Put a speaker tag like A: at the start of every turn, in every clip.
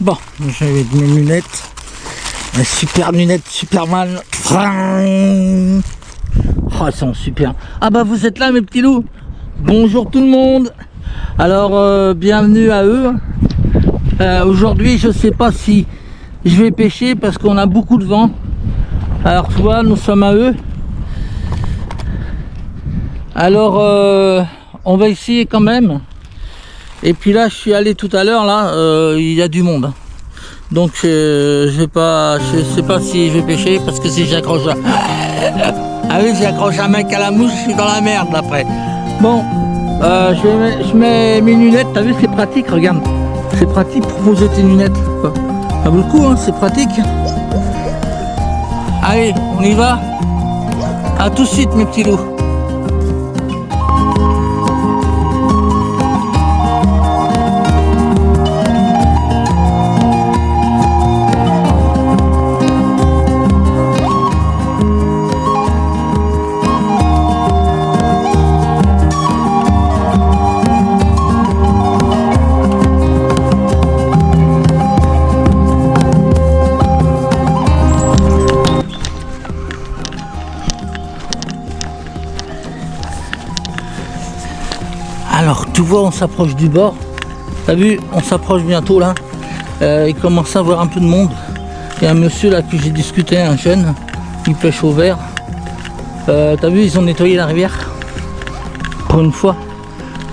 A: Bon, je vais mettre mes lunettes. Mes super lunettes Superman. Oh, elles sont super. Ah bah vous êtes là mes petits loups. Bonjour tout le monde. Alors bienvenue à eux. Aujourd'hui je sais pas si je vais pêcher parce qu'on a beaucoup de vent. Alors tu vois, nous sommes à eux. Alors on va essayer quand même. Et puis là je suis allé tout à l'heure là, il y a du monde. Donc je sais pas si je vais pêcher parce que si j'accroche ah oui, j'accroche un mec à la mouche, je suis dans la merde après. Bon, je mets mes lunettes, t'as vu c'est pratique, regarde. C'est pratique pour poser tes lunettes. Ça vaut le coup, hein, c'est pratique. Allez, on y va. À tout de suite mes petits loups. Alors tu vois, on s'approche du bord. T'as vu, on s'approche bientôt là. Il commence à avoir un peu de monde. Il y a un monsieur là que j'ai discuté, un jeune, il pêche au vert. T'as vu, ils ont nettoyé la rivière pour une fois.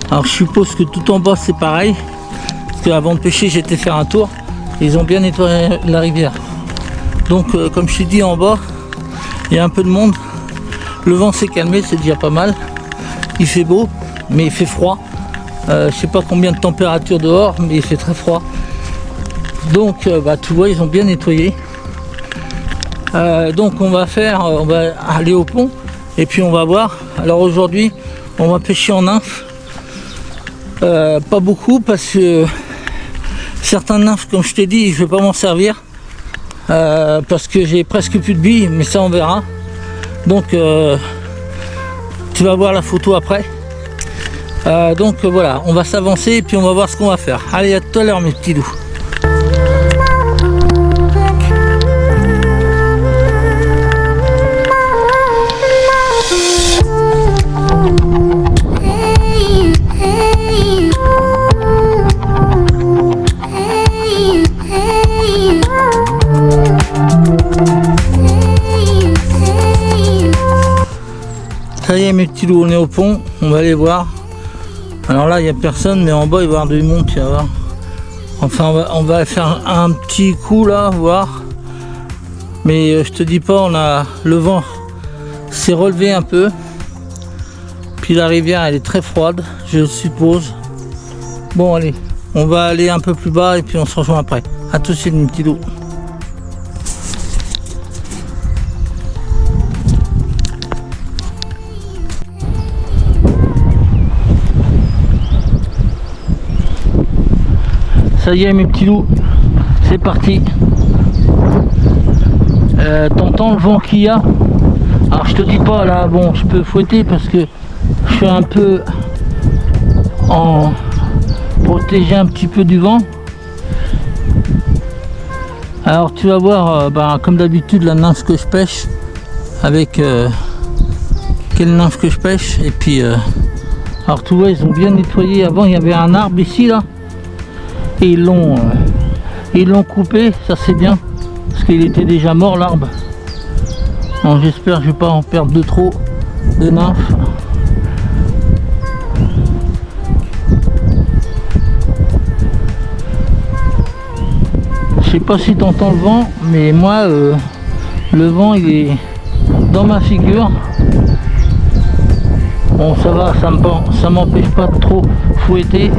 A: Alors je suppose que tout en bas c'est pareil. Parce qu'avant de pêcher j'étais faire un tour. Ils ont bien nettoyé la rivière. Donc comme je t'ai dit, en bas il y a un peu de monde. Le vent s'est calmé, c'est déjà pas mal. Il fait beau, mais il fait froid. Je sais pas combien de température dehors, mais il fait très froid. Donc tu vois, ils ont bien nettoyé. Donc on va aller au pont et puis on va voir. Alors aujourd'hui on va pêcher en nymphe. Pas beaucoup parce que certains nymphes, comme je t'ai dit, je vais pas m'en servir parce que j'ai presque plus de billes, mais ça on verra. Donc tu vas voir la photo après. Donc voilà, on va s'avancer et puis on va voir ce qu'on va faire. Allez, à tout à l'heure mes petits loups. Ça y est mes petits loups, on est au pont, on va aller voir. Alors là il n'y a personne, mais en bas il va y avoir du monde, tu vas voir. Enfin on va faire un petit coup là, voir. Mais je te dis pas, le vent s'est relevé un peu. Puis la rivière elle est très froide, je suppose. Bon allez, on va aller un peu plus bas et puis on se rejoint après. A tout de suite mes petits loups. Ça y est mes petits loups, c'est parti. T'entends le vent qu'il y a. Alors je te dis pas là, bon je peux fouetter parce que je suis un peu protégé un petit peu du vent. Alors tu vas voir, comme d'habitude la nymphe que je pêche avec quelle nymphe que je pêche. Et puis alors tu vois, ils ont bien nettoyé. Avant il y avait un arbre ici là. Et ils l'ont coupé, ça c'est bien, parce qu'il était déjà mort l'arbre. Donc j'espère que je ne vais pas en perdre de trop de nymphes. Je sais pas si tu entends le vent, mais moi le vent il est dans ma figure. Bon ça va, ça m'empêche pas de trop fouetter.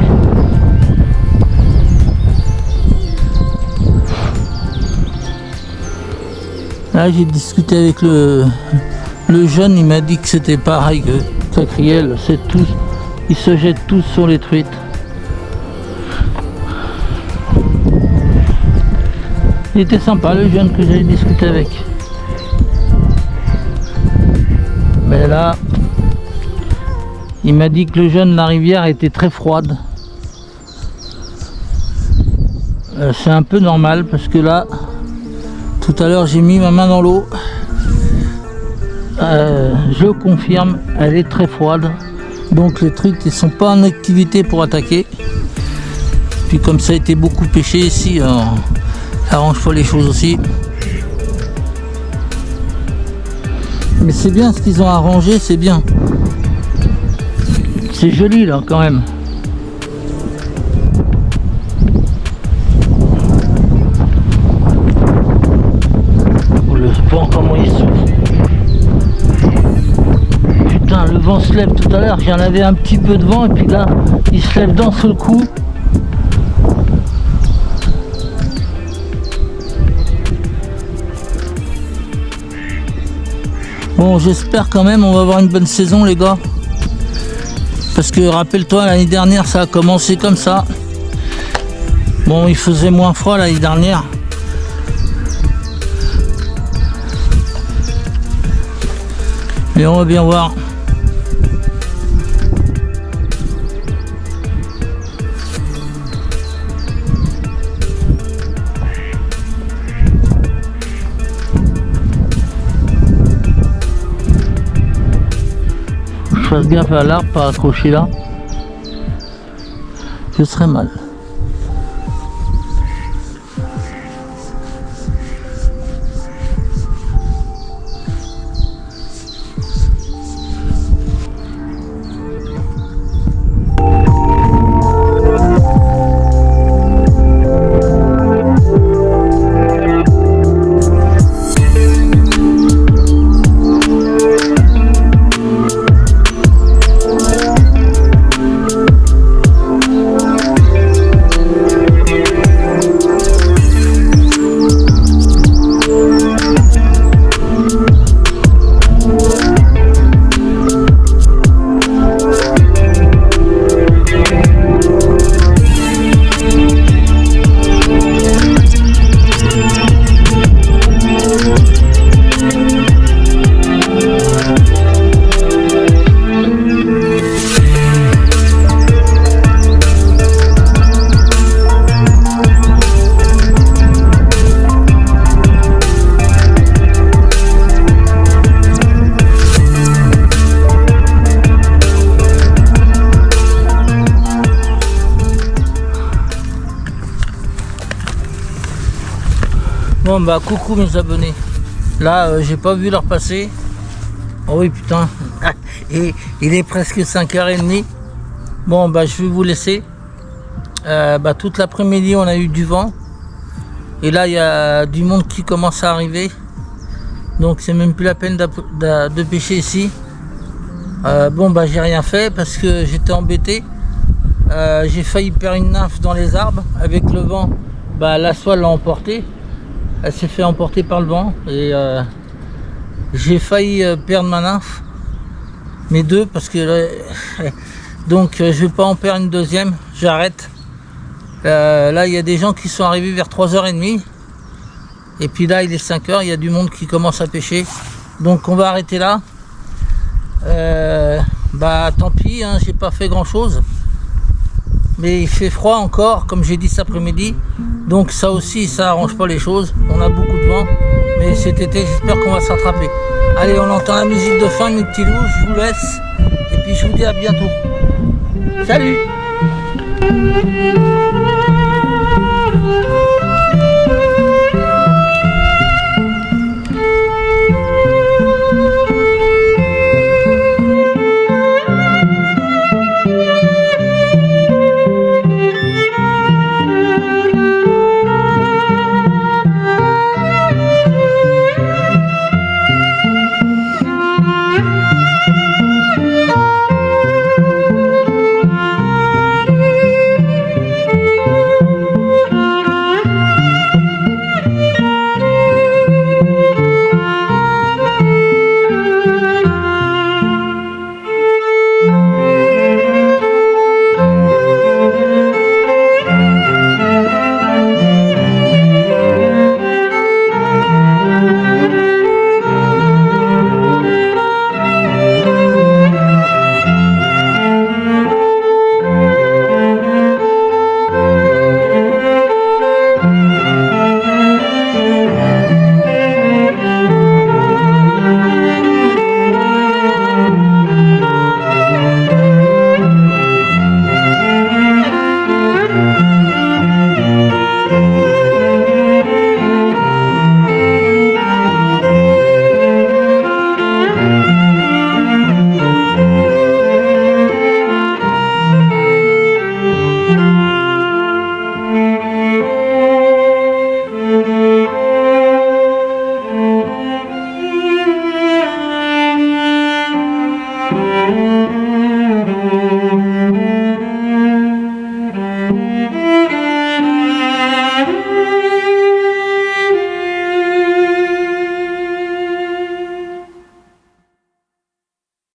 A: Là j'ai discuté avec le jeune, il m'a dit que c'était pareil que Cacriel, ils se jettent tous sur les truites. Il était sympa le jeune que j'ai discuté avec. Mais là, il m'a dit que le jeune, la rivière était très froide. c'est un peu normal parce que là, tout à l'heure j'ai mis ma main dans l'eau. Je confirme, elle est très froide. Donc les trucs ils sont pas en activité pour attaquer. Puis comme ça a été beaucoup pêché ici, ça arrange pas les choses aussi. Mais c'est bien ce qu'ils ont arrangé, c'est bien. C'est joli là quand même. Le vent comment il souffle. Putain, le vent se lève tout à l'heure, j'en avais un petit peu de vent et puis là il se lève d'un seul coup. Bon, j'espère quand même on va avoir une bonne saison les gars. Parce que rappelle-toi, l'année dernière ça a commencé comme ça. Bon, il faisait moins froid l'année dernière. Mais on va bien voir. Je fasse gaffe à l'arbre, pas accrocher là. Je serais mal. Bon bah coucou mes abonnés. Là j'ai pas vu leur passer. Oh oui putain. Et il est presque 5h30. Bon bah je vais vous laisser. Toute l'après-midi on a eu du vent. Et là il y a du monde qui commence à arriver. Donc c'est même plus la peine de pêcher ici. J'ai rien fait parce que j'étais embêté. J'ai failli perdre une nymphe dans les arbres. Avec le vent, la soie l'a emporté. Elle s'est fait emporter par le vent et j'ai failli perdre ma nymphe, mes deux, parce que donc je vais pas en perdre une deuxième, j'arrête. Là il y a des gens qui sont arrivés vers 3h30 et puis là il est 5h, il y a du monde qui commence à pêcher, donc on va arrêter là. Tant pis, hein, j'ai pas fait grand chose, mais il fait froid encore comme j'ai dit cet après-midi. Donc ça aussi, ça arrange pas les choses. On a beaucoup de vent, mais cet été, j'espère qu'on va se rattraper. Allez, on entend la musique de fin, mes petits loups. Je vous laisse. Et puis je vous dis à bientôt. Salut!